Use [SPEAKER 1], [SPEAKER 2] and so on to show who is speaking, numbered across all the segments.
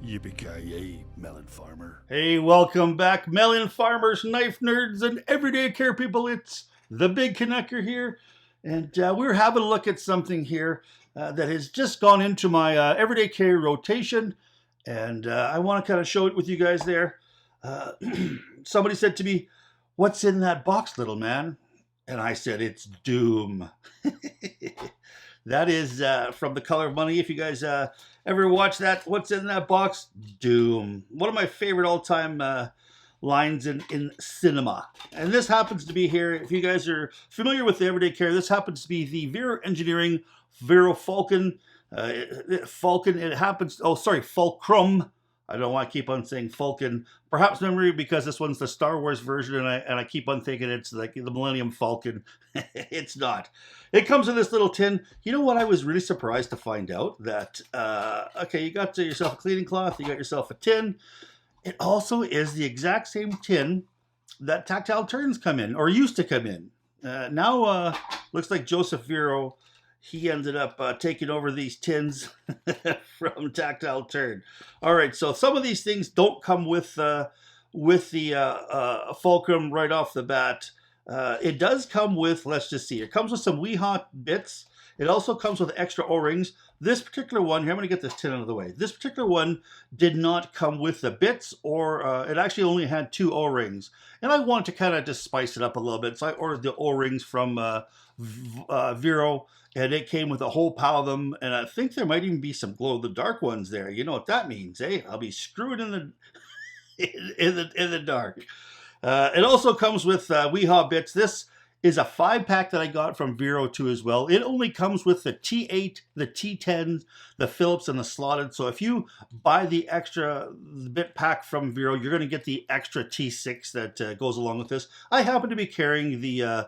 [SPEAKER 1] Yippee-ki-yay, melon farmer.
[SPEAKER 2] Hey, welcome back, melon farmers, knife nerds, and everyday care people. It's the Big Canucker here, and we're having a look at something here that has just gone into my everyday care rotation, and I want to kind of show it with you guys there. Uh, Somebody said to me, "What's in that box, little man?" And I said, "It's doom." That is from The Color of Money. If you guys ever watch that, what's in that box? Doom. One of my favorite all-time lines in cinema. And this happens to be here. If you guys are familiar with the Everyday Care, this happens to be the Vero Engineering Vero Falcon. Falcon. It happens. Oh, sorry, Fulcrum. I don't want to keep on saying Falcon. Perhaps memory because this one's the Star Wars version, and I keep on thinking it's like the Millennium Falcon. It's not. It comes in this little tin. You know what? I was really surprised to find out that okay, you got yourself a cleaning cloth, you got yourself a tin. It also is the exact same tin that tactile turns come in or used to come in. Now looks like Joseph Vero. He ended up taking over these tins from Tactile Turn. All right, so some of these things don't come with the Fulcrum right off the bat. It does come with, let's just see, it comes with some Weehaw bits. It also comes with extra O-rings. This particular one here, I'm going to get this tin out of the way. This particular one did not come with the bits, or it actually only had 2 O-rings. And I wanted to kind of just spice it up a little bit, so I ordered the O-rings from Vero, and it came with a whole pile of them. And I think there might even be some glow-in-the-dark ones there. You know what that means, eh? I'll be screwing in the in the dark. It also comes with Weehaw bits. This is a 5-pack that I got from Vero too as well. It only comes with the T8, the T10, the Phillips, and the slotted. So if you buy the extra bit pack from Vero, you're going to get the extra T6 that goes along with this. I happen to be carrying the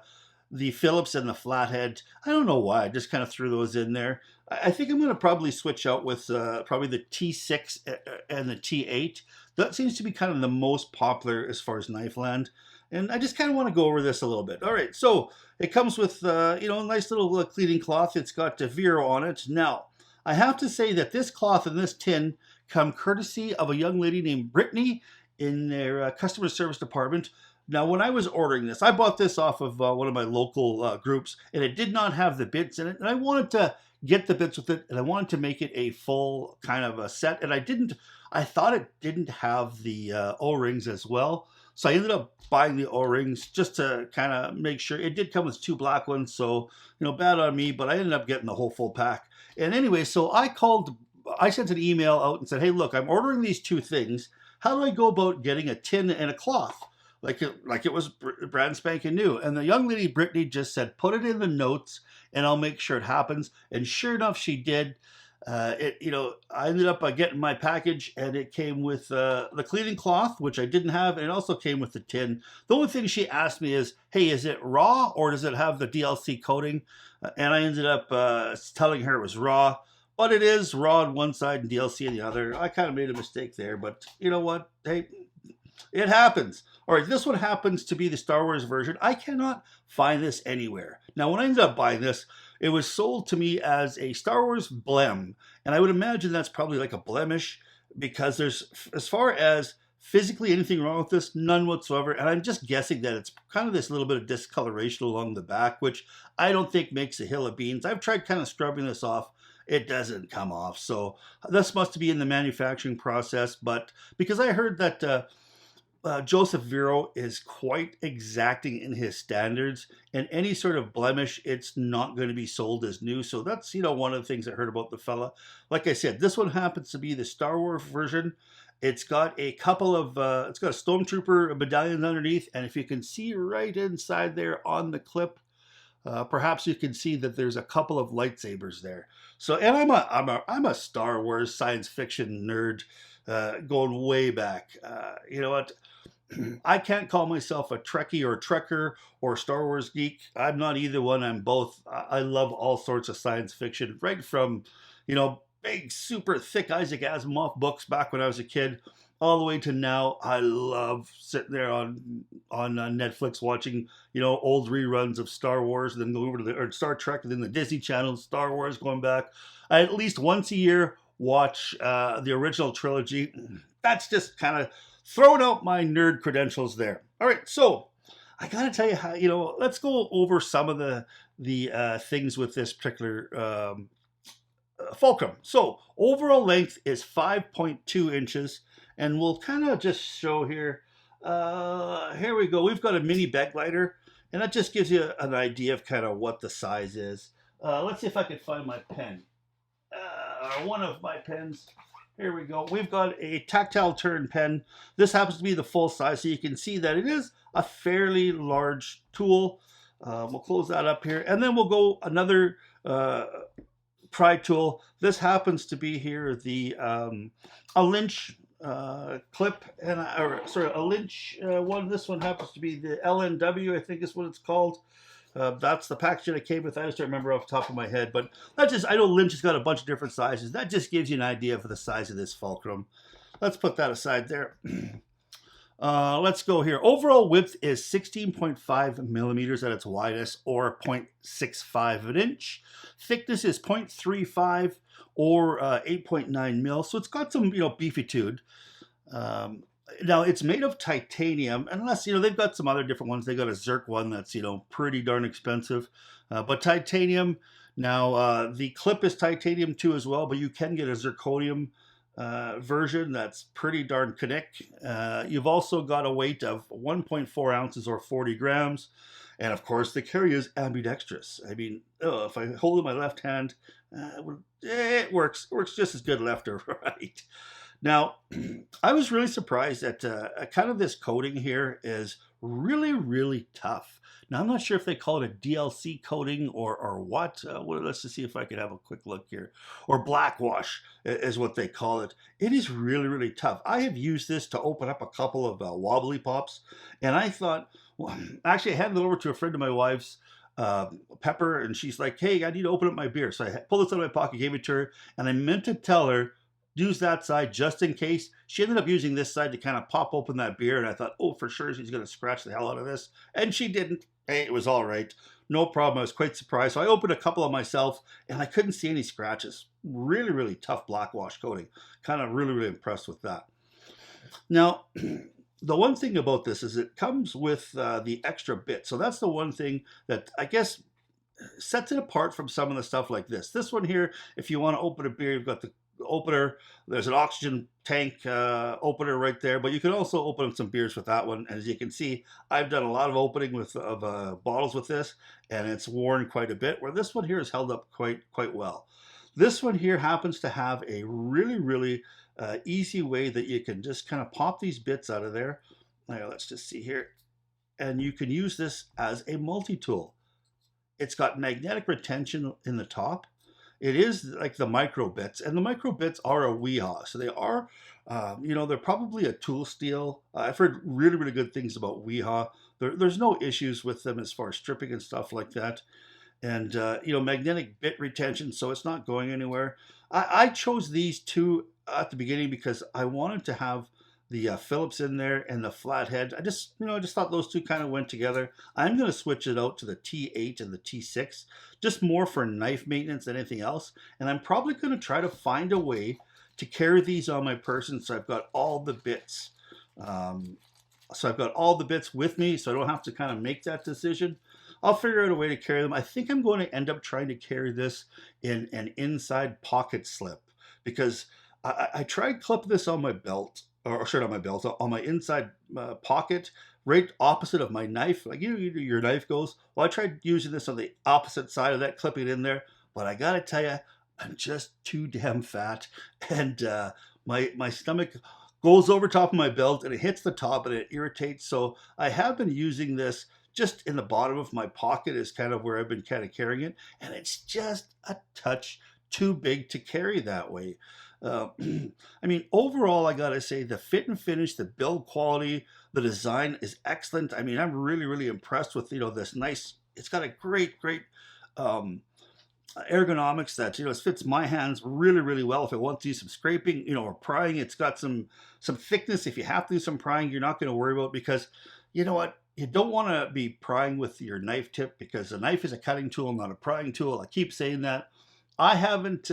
[SPEAKER 2] Phillips and the flathead. I don't know why. I just kind of threw those in there. I think I'm going to probably switch out with probably the T6 and the T8. That seems to be kind of the most popular as far as knife land. And I just kind of want to go over this a little bit. All right, so it comes with, a nice little cleaning cloth. It's got Vero on it. Now, I have to say that this cloth and this tin come courtesy of a young lady named Brittany in their customer service department. Now, when I was ordering this, I bought this off of one of my local groups, and it did not have the bits in it. And I wanted to get the bits with it, and I wanted to make it a full kind of a set. And I thought it didn't have the O-rings as well. So I ended up buying the O-rings just to kind of make sure. It did come with 2 black ones, so, bad on me, but I ended up getting the whole full pack. And anyway, so I sent an email out and said, hey, look, I'm ordering these 2 things. How do I go about getting a tin and a cloth? Like it was brand spanking new. And the young lady, Brittany, just said, put it in the notes and I'll make sure it happens. And sure enough, she did. I ended up getting my package, and it came with the cleaning cloth, which I didn't have, and it also came with the tin. The only thing she asked me is, hey, is it raw or does it have the DLC coating? And I ended up telling her it was raw, but it is raw on one side and DLC on the other. I kind of made a mistake there, but you know what? Hey, it happens. All right, this one happens to be the Star Wars version. I cannot find this anywhere. Now, when I ended up buying this, it was sold to me as a Star Wars blem. And I would imagine that's probably like a blemish because there's, as far as physically anything wrong with this, none whatsoever. And I'm just guessing that it's kind of this little bit of discoloration along the back, which I don't think makes a hill of beans. I've tried kind of scrubbing this off. It doesn't come off. So this must be in the manufacturing process. But because I heard that Joseph Vero is quite exacting in his standards, and any sort of blemish, it's not going to be sold as new. So that's, one of the things I heard about the fella. Like I said, this one happens to be the Star Wars version. It's got a couple of, it's got a Stormtrooper medallions underneath, and if you can see right inside there on the clip, perhaps you can see that there's a couple of lightsabers there. So, and I'm a Star Wars science fiction nerd, going way back. You know what? I can't call myself a Trekkie or Trekker or Star Wars geek. I'm not either one. I'm both. I love all sorts of science fiction, right from, big, super thick Isaac Asimov books back when I was a kid, all the way to now. I love sitting there on Netflix watching, old reruns of Star Wars, and then go over to or Star Trek, and then the Disney Channel, Star Wars going back. At least once a year, watch the original trilogy. That's just kind of throwing out my nerd credentials there. All right, so I got to tell you how, let's go over some of the things with this particular Fulcrum. So overall length is 5.2 inches, and we'll kind of just show here. Here we go. We've got a mini bed glider, and that just gives you an idea of kind of what the size is. Let's see if I can find my pen. One of my pens. Here we go. We've got a tactile turn pen. This happens to be the full size, so you can see that it is a fairly large tool. We'll close that up here, and then we'll go another pry tool. This happens to be here the a Lynch clip, and a Lynch one. This one happens to be the LNW, I think is what it's called. That's the package that it came with. I just don't remember off the top of my head, but I know Lynch has got a bunch of different sizes. That just gives you an idea for the size of this Fulcrum. Let's put that aside there. Let's go here. Overall width is 16.5 millimeters at its widest, or 0.65 of an inch. Thickness is 0.35 or 8.9 mil. So it's got some, beefitude. Now it's made of titanium, unless, they've got some other different ones. They got a Zirc one that's, pretty darn expensive. But titanium. Now the clip is titanium too as well, but you can get a zirconium version that's pretty darn kinetic. You've also got a weight of 1.4 ounces or 40 grams. And of course, the carry is ambidextrous. I mean, if I hold it in my left hand, it works. It works just as good left or right. Now, I was really surprised that kind of this coating here is really, really tough. Now, I'm not sure if they call it a DLC coating or what. Let's just see if I can have a quick look here. Or black wash is what they call it. It is really, really tough. I have used this to open up a couple of wobbly pops, and I thought, well, actually, I handed it over to a friend of my wife's, Pepper, and she's like, hey, I need to open up my beer. So I pulled this out of my pocket, gave it to her, and I meant to tell her, use that side just in case. She ended up using this side to kind of pop open that beer, and I thought, oh, for sure she's going to scratch the hell out of this. And she didn't. Hey, it was all right. No problem. I was quite surprised. So I opened a couple of myself, and I couldn't see any scratches. Really, really tough black wash coating. Kind of really, really impressed with that. Now, the one thing about this is it comes with the extra bit. So that's the one thing that I guess sets it apart from some of the stuff like this. This one here, if you want to open a beer, you've got the opener. There's an oxygen tank opener right there, but you can also open some beers with that one. And as you can see, I've done a lot of opening of bottles with this, and it's worn quite a bit, where this one here is held up quite well. This one here happens to have a really, really easy way that you can just kind of pop these bits out of there. Now, let's just see here. And you can use this as a multi-tool. It's got magnetic retention in the top. It is like the micro bits, and the micro bits are a WEHA. So they are, they're probably a tool steel. I've heard really, really good things about WEHA. There's no issues with them as far as stripping and stuff like that. And, magnetic bit retention, so it's not going anywhere. I chose these two at the beginning because I wanted to have the Phillips in there and the flathead. I just thought those two kind of went together. I'm going to switch it out to the T8 and the T6, just more for knife maintenance than anything else. And I'm probably going to try to find a way to carry these on my person, so I've got all the bits. So I've got all the bits with me, so I don't have to kind of make that decision. I'll figure out a way to carry them. I think I'm going to end up trying to carry this in an inside pocket slip, because I tried clipping this on my belt, or shirt on my belt, on my inside pocket, right opposite of my knife. Like your knife goes. Well, I tried using this on the opposite side of that, clipping it in there. But I gotta tell you, I'm just too damn fat, and my stomach goes over top of my belt, and it hits the top, and it irritates. So I have been using this just in the bottom of my pocket, is kind of where I've been kind of carrying it, and it's just a touch too big to carry that way. I mean, overall, I gotta say, the fit and finish, the build quality, the design is excellent. I mean, I'm really, really impressed with, this nice, it's got a great ergonomics that, it fits my hands really, really well. If I want to do some scraping, or prying, it's got some thickness. If you have to do some prying, you're not going to worry about it, because you know what? You don't want to be prying with your knife tip, because a knife is a cutting tool, not a prying tool. I keep saying that. I haven't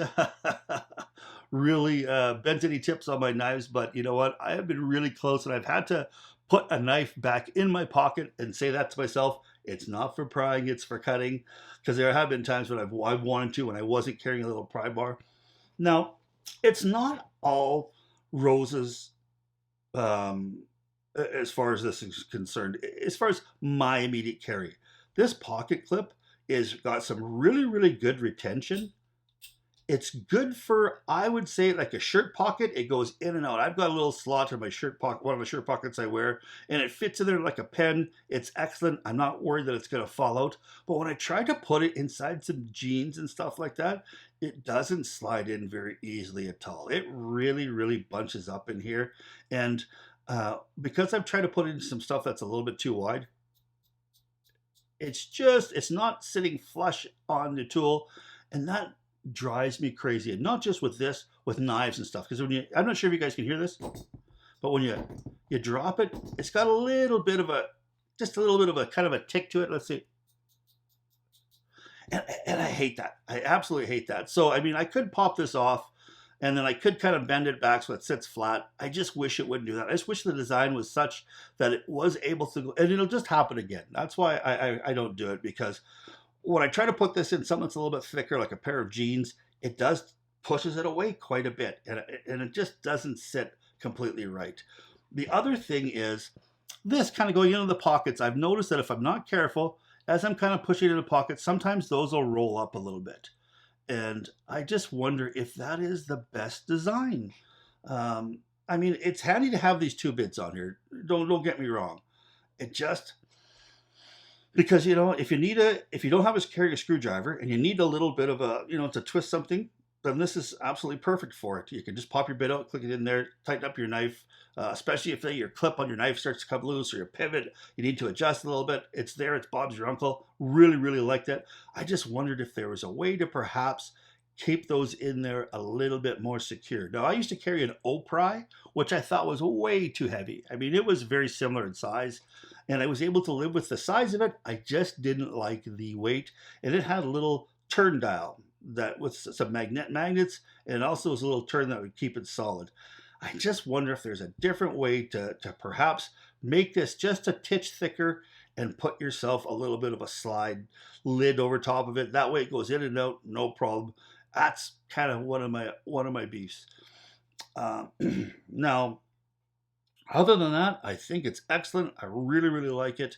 [SPEAKER 2] really bent any tips on my knives, but you know what? I have been really close, and I've had to put a knife back in my pocket and say that to myself. It's not for prying, it's for cutting. Because there have been times when I've wanted to when I wasn't carrying a little pry bar. Now, it's not all roses um, as far as this is concerned. As far as my immediate carry, this pocket clip is got some really, really good retention. It's good for, I would say, like a shirt pocket. It goes in and out. I've got a little slot in my shirt pocket, one of the shirt pockets I wear, and it fits in there like a pen. It's excellent. I'm not worried that it's going to fall out. But when I try to put it inside some jeans and stuff like that, it doesn't slide in very easily at all. It really, really bunches up in here. And because I've tried to put in some stuff that's a little bit too wide, it's not sitting flush on the tool. And that drives me crazy. And not just with this, with knives and stuff. Because I'm not sure if you guys can hear this, but when you drop it, it's got a little bit of a kind of a tick to it. Let's see. And I hate that. I absolutely hate that. So, I mean, I could pop this off and then I could kind of bend it back so it sits flat. I just wish it wouldn't do that. I just wish the design was such that it was able to go, and it'll just happen again. That's why I don't do it, because when I try to put this in something that's a little bit thicker, like a pair of jeans, it does pushes it away quite a bit, and it just doesn't sit completely right. The other thing is this kind of going into the pockets. I've noticed that if I'm not careful, as I'm kind of pushing it in the pockets, sometimes those will roll up a little bit. And I just wonder if that is the best design. I mean, it's handy to have these two bits on here. Don't get me wrong. It just, because if you don't have a carry a screwdriver and you need a little bit of a to twist something, then this is absolutely perfect for it. You can just pop your bit out, click it in there, tighten up your knife, especially if your clip on your knife starts to come loose or your pivot, you need to adjust a little bit. It's there. It's Bob's your uncle. Really, really liked it. I just wondered if there was a way to perhaps keep those in there a little bit more secure. Now, I used to carry an O-pry, which I thought was way too heavy. I mean, it was very similar in size, and I was able to live with the size of it. I just didn't like the weight, and it had a little turn dial that with some magnets, and also was a little turn that would keep it solid. I just wonder if there's a different way to perhaps make this just a titch thicker and put yourself a little bit of a slide lid over top of it. That way it goes in and out, no problem. That's kind of one of my beefs. Now, other than that, I think it's excellent. I really, really like it.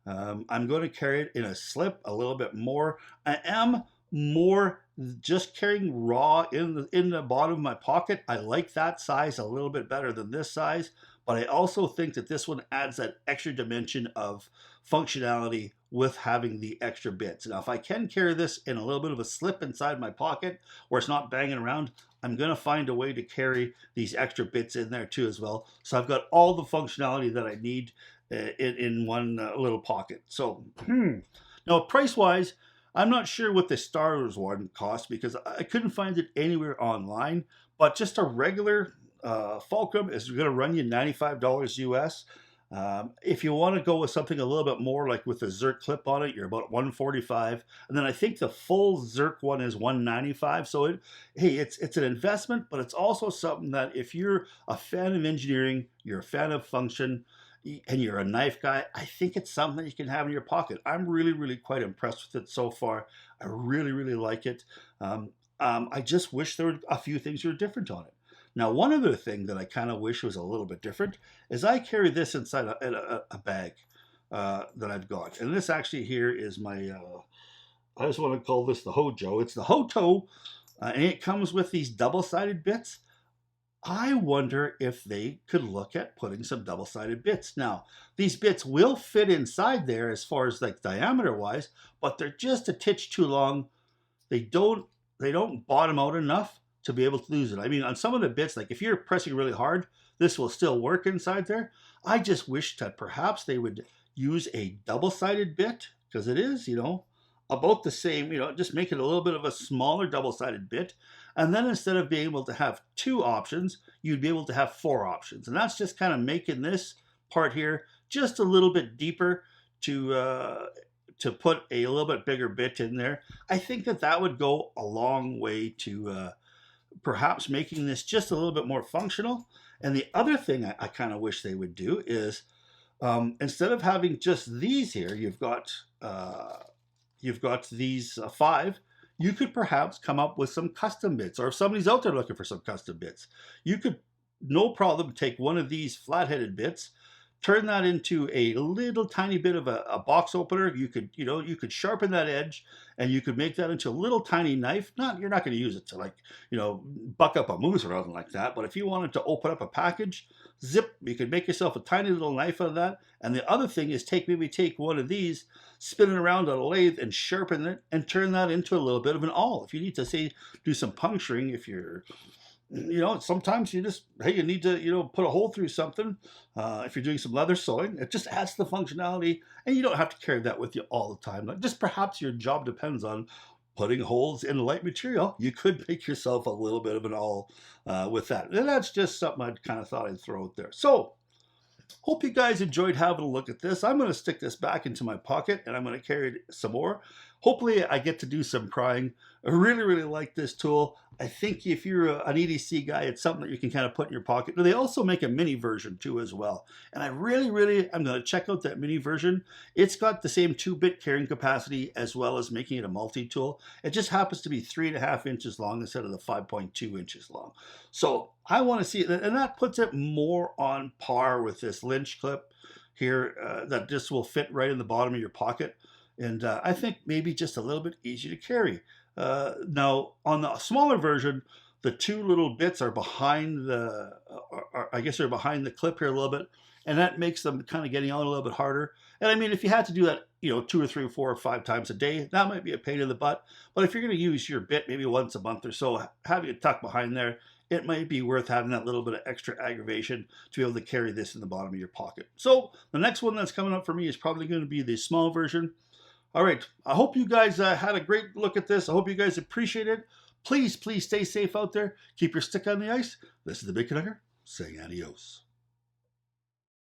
[SPEAKER 2] I'm going to carry it in a slip a little bit more. I am more just carrying raw in the bottom of my pocket. I like that size a little bit better than this size, but I also think that this one adds that extra dimension of functionality with having the extra bits. Now, if I can carry this in a little bit of a slip inside my pocket where it's not banging around, I'm going to find a way to carry these extra bits in there too as well. So I've got all the functionality that I need in one little pocket. So now, price-wise, I'm not sure what the Star Wars one cost because I couldn't find it anywhere online, but just a regular Fulcrum is going to run you $95 US. If you want to go with something a little bit more, like with the Zerk clip on it, you're about $145, and then I think the full Zerk one is $195. So it's an investment, but it's also something that if you're a fan of engineering, you're a fan of function, and you're a knife guy, I think it's something that you can have in your pocket. I'm really, really quite impressed with it so far. I really, really like it. I just wish there were a few things that were different on it. Now, one other thing that I kind of wish was a little bit different is I carry this inside a bag that I've got. And this actually here is my, I just want to call this the Hojo. It's the Hoto, and it comes with these double-sided bits. I wonder if they could look at putting some double-sided bits. Now, these bits will fit inside there as far as like diameter-wise, but they're just a titch too long. They don't bottom out enough to be able to use it. I mean, on some of the bits, like if you're pressing really hard, this will still work inside there. I just wish that perhaps they would use a double-sided bit, because it is, about the same, just make it a little bit of a smaller double-sided bit. And then instead of being able to have 2 options, you'd be able to have 4 options. And that's just kind of making this part here just a little bit deeper to put a little bit bigger bit in there. I think that would go a long way to perhaps making this just a little bit more functional. And the other thing I kind of wish they would do is instead of having just these here, you've got these 5. You could perhaps come up with some custom bits, or if somebody's out there looking for some custom bits, you could no problem take one of these flat-headed bits, turn that into a little tiny bit of a box opener. You could, you could sharpen that edge, and you could make that into a little tiny knife. You're not going to use it to, like, buck up a moose or anything like that. But if you wanted to open up a package, zip, you could make yourself a tiny little knife out of that. And the other thing is maybe take one of these, spin it around on a lathe and sharpen it and turn that into a little bit of an awl. If you need to, say, do some puncturing, if you're, sometimes you just, hey, you need to, put a hole through something. If you're doing some leather sewing, it just adds to the functionality, and you don't have to carry that with you all the time. Like, just perhaps your job depends on putting holes in light material. You could make yourself a little bit of an awl with that. And that's just something I kind of thought I'd throw out there. So, hope you guys enjoyed having a look at this. I'm going to stick this back into my pocket, and I'm going to carry it some more. Hopefully I get to do some prying. I really, really like this tool. I think if you're an EDC guy, it's something that you can kind of put in your pocket. But they also make a mini version too as well. And I really, I'm going to check out that mini version. It's got the same 2-bit carrying capacity as well as making it a multi-tool. It just happens to be 3.5 inches long instead of the 5.2 inches long. So I want to see it, and that puts it more on par with this Lynch clip here that just will fit right in the bottom of your pocket. And I think maybe just a little bit easier to carry. Now, on the smaller version, the 2 little bits are behind the, I guess they're behind the clip here a little bit, and that makes them kind of getting on a little bit harder. And I mean, if you had to do that, 2 or 3 or 4 or 5 times a day, that might be a pain in the butt. But if you're going to use your bit maybe once a month or so, having it tucked behind there, it might be worth having that little bit of extra aggravation to be able to carry this in the bottom of your pocket. So the next one that's coming up for me is probably going to be the small version. All right, I hope you guys had a great look at this. I hope you guys appreciate it. Please stay safe out there. Keep your stick on the ice. This is the Big Canucker saying adios.